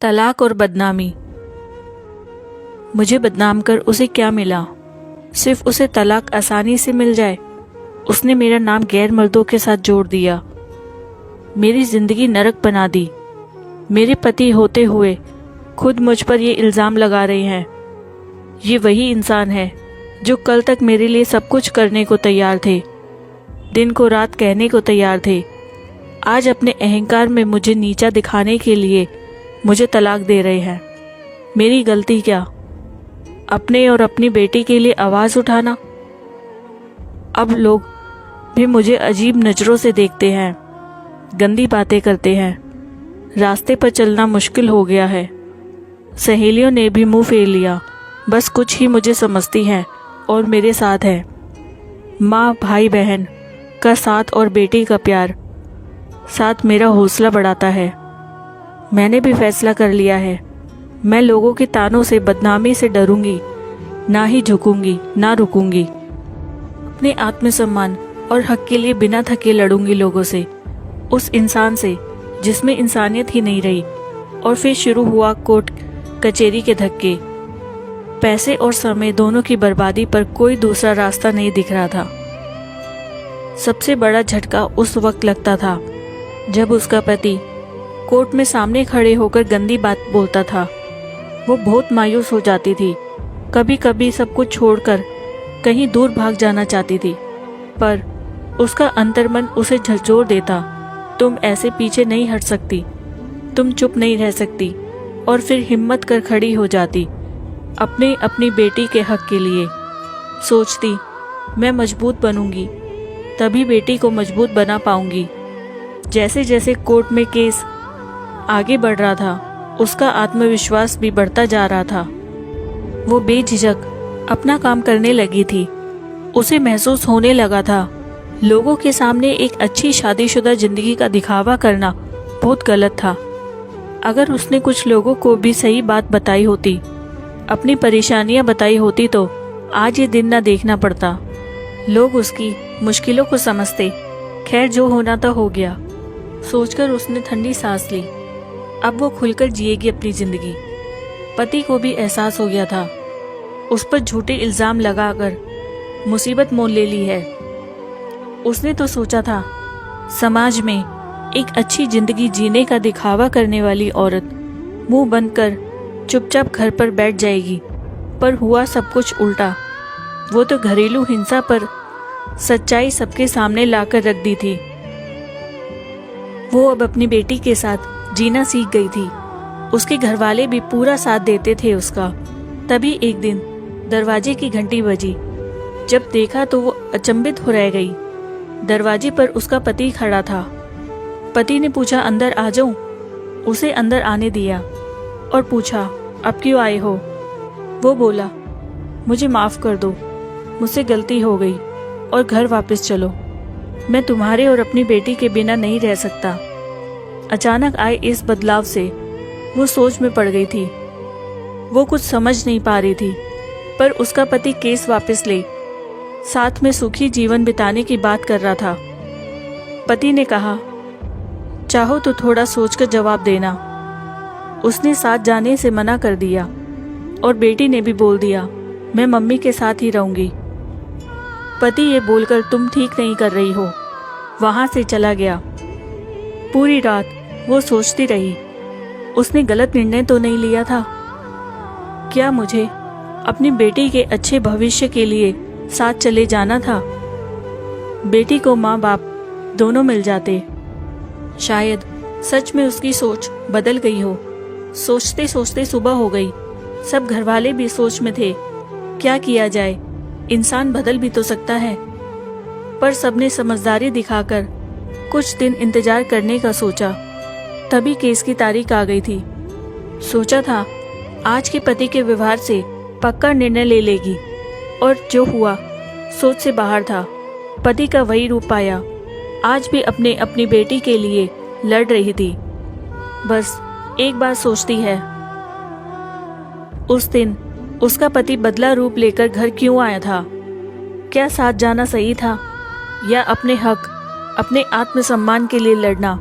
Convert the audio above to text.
तलाक और बदनामी। मुझे बदनाम कर उसे क्या मिला? सिर्फ उसे तलाक आसानी से मिल जाए। उसने मेरा नाम गैर मर्दों के साथ जोड़ दिया, मेरी जिंदगी नरक बना दी। मेरे पति होते हुए खुद मुझ पर ये इल्ज़ाम लगा रहे हैं। ये वही इंसान है जो कल तक मेरे लिए सब कुछ करने को तैयार थे, दिन को रात कहने को तैयार थे। आज अपने अहंकार में मुझे नीचा दिखाने के लिए मुझे तलाक दे रहे हैं। मेरी गलती क्या? अपने और अपनी बेटी के लिए आवाज़ उठाना। अब लोग भी मुझे अजीब नज़रों से देखते हैं, गंदी बातें करते हैं। रास्ते पर चलना मुश्किल हो गया है। सहेलियों ने भी मुंह फेर लिया। बस कुछ ही मुझे समझती हैं और मेरे साथ है। माँ, भाई, बहन का साथ और बेटी का प्यार साथ मेरा हौसला बढ़ाता है। मैंने भी फैसला कर लिया है, मैं लोगों के तानों से, बदनामी से डरूंगी, ना ही झुकूंगी, ना रुकूंगी। अपने आत्मसम्मान और हक के लिए बिना थके लड़ूंगी लोगों से, उस इंसान से जिसमें इंसानियत ही नहीं रही। और फिर शुरू हुआ कोर्ट कचहरी के धक्के। पैसे और समय दोनों की बर्बादी पर कोई दूसरा रास्ता नहीं दिख रहा था। सबसे बड़ा झटका उस वक्त लगता था जब उसका पति कोर्ट में सामने खड़े होकर गंदी बात बोलता था। वो बहुत मायूस हो जाती थी। कभी कभी सब कुछ छोड़कर कहीं दूर भाग जाना चाहती थी, पर उसका अंतर्मन उसे झकझोर देता। तुम ऐसे पीछे नहीं हट सकती, तुम चुप नहीं रह सकती। और फिर हिम्मत कर खड़ी हो जाती, अपनी बेटी के हक के लिए। सोचती, मैं मजबूत बनूंगी, तभी बेटी को मजबूत बना पाऊंगी। जैसे जैसे कोर्ट में केस आगे बढ़ रहा था, उसका आत्मविश्वास भी बढ़ता जा रहा था। वो बेझिझक अपना काम करने लगी थी। उसे महसूस होने लगा था लोगों के सामने एक अच्छी शादीशुदा जिंदगी का दिखावा करना बहुत गलत था। अगर उसने कुछ लोगों को भी सही बात बताई होती, अपनी परेशानियां बताई होती, तो आज ये दिन ना देखना पड़ता। लोग उसकी मुश्किलों को समझते। खैर, जो होना था हो गया, सोचकर उसने ठंडी सांस ली। अब वो खुलकर जिएगी अपनी जिंदगी। पति को भी एहसास हो गया था, उस पर झूठे इल्जाम लगाकर मुसीबत मोल ले ली है। उसने तो सोचा था समाज में एक अच्छी जिंदगी जीने का दिखावा करने वाली औरत मुंह बंद कर चुपचाप घर पर बैठ जाएगी, पर हुआ सब कुछ उल्टा। वो तो घरेलू हिंसा पर सच्चाई सबके सामने लाकर रख दी थी। वो अब अपनी बेटी के साथ जीना सीख गई थी। उसके घरवाले भी पूरा साथ देते थे उसका। तभी एक दिन दरवाजे की घंटी बजी। जब देखा तो वो अचंभित हो रह गई। दरवाजे पर उसका पति खड़ा था। पति ने पूछा, अंदर आ जाऊं? उसे अंदर आने दिया और पूछा, अब क्यों आए हो? वो बोला, मुझे माफ कर दो, मुझसे गलती हो गई और घर वापस चलो। मैं तुम्हारे और अपनी बेटी के बिना नहीं रह सकता। अचानक आए इस बदलाव से वो सोच में पड़ गई थी। वो कुछ समझ नहीं पा रही थी, पर उसका पति केस वापस ले साथ में सुखी जीवन बिताने की बात कर रहा था। पति ने कहा, चाहो तो थोड़ा सोचकर जवाब देना। उसने साथ जाने से मना कर दिया और बेटी ने भी बोल दिया, मैं मम्मी के साथ ही रहूंगी। पति ये बोलकर तुम ठीक नहीं कर रही हो, वहां से चला गया। पूरी रात वो सोचती रही, उसने गलत निर्णय तो नहीं लिया था? क्या मुझे अपनी बेटी के अच्छे भविष्य के लिए साथ चले जाना था? बेटी को माँ बाप दोनों मिल जाते। शायद सच में उसकी सोच बदल गई हो। सोचते सोचते सुबह हो गई। सब घरवाले भी सोच में थे, क्या किया जाए, इंसान बदल भी तो सकता है। पर सबने समझदारी दिखाकर कुछ दिन इंतजार करने का सोचा। तभी केस की तारीख आ गई थी। सोचा था आज के पति के व्यवहार से पक्का निर्णय ले लेगी, और जो हुआ सोच से बाहर था। पति का वही रूप पाया। आज भी अपनी बेटी के लिए लड़ रही थी। बस एक बार सोचती है, उस दिन उसका पति बदला रूप लेकर घर क्यों आया था? क्या साथ जाना सही था, या अपने हक, अपने आत्मसम्मान के लिए लड़ना?